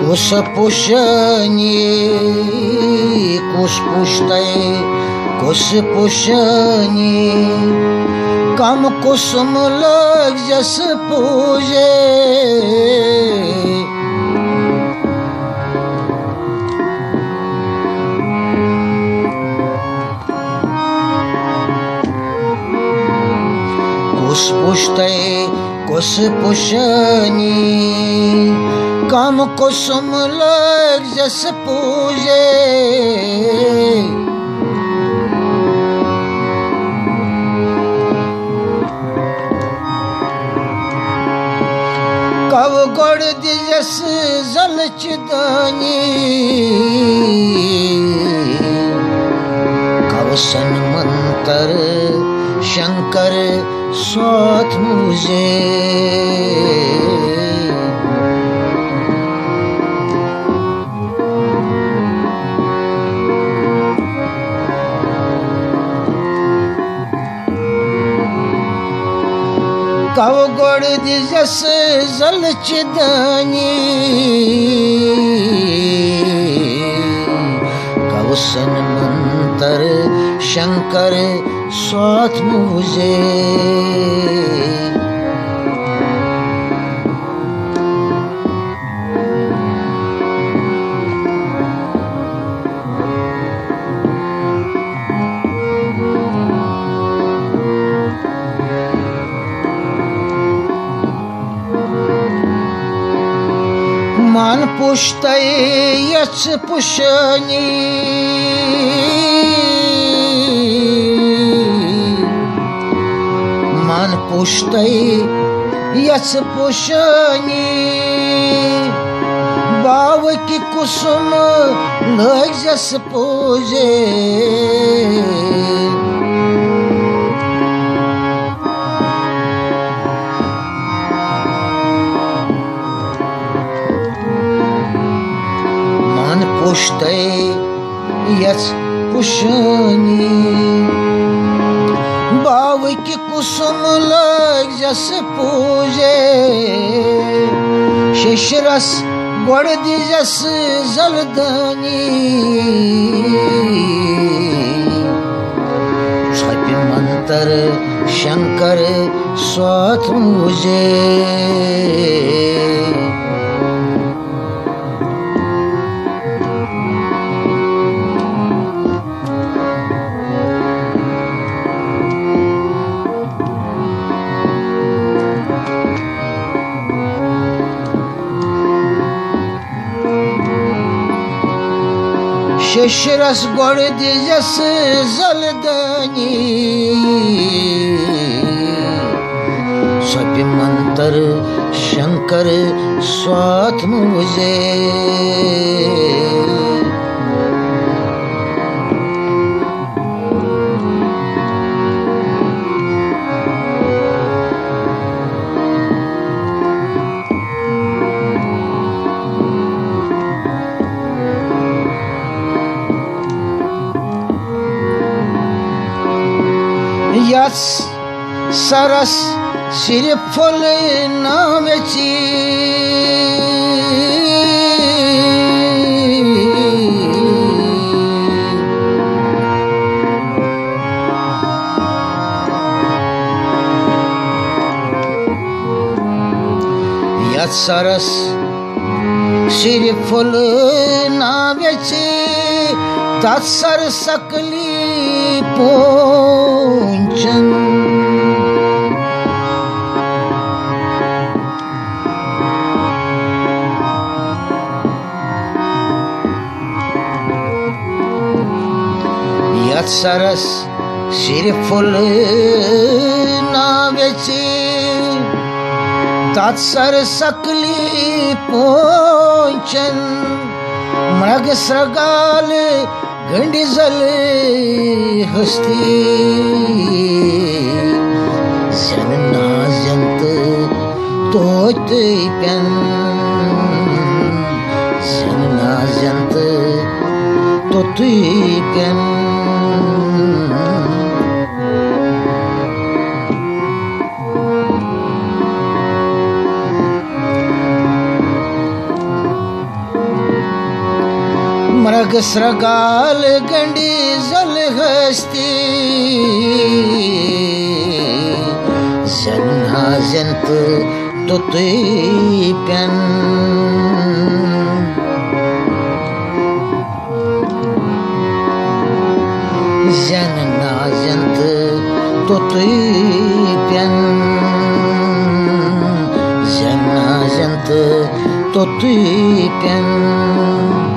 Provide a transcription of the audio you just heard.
कुस पुशनी कुस पुष्टै कुस पुशनी कम कुसुम लग जस पूजे कुस पुष्टै कुस पुशनी कम कुसुम लग जस पूजे कव गोड़ दिजस जल चिदानी कव सन मंतर शंकर साथ मुझे कव गोड़ दिजस जल चिदानी कव सन मंतर शंकर साथ मुझे मान पुष्टै यच पुशनी मान पुष्टै यच पुशनी बाव की कुसुम लग जस पूजे पुष्टै यच पुशनी बाव की कुसुम लग जस पूजे शिशरस गोड़ दिजस जलदानी छपि मंतर शंकर साथ मुझे शिशरस गोड़ दिजस जलदानी सभी मंतर शंकर साथ मुझे यस सरस सिर फुल नामची यस सरस सिर फुल नामची तत्सर सकली पोंचन यत सरस सिर फुल नावेची तत्सर सकली पोंचन मृग सृगाल गंडी जल हस्ती नाजंत तोत प्यन नाजंत तोत प्यन मृग स्रगाल गंडी जल हस्ती जना जंत तुतुई प्यन जना जंत तुतुई प्यन जना जंत तुतुई प्यन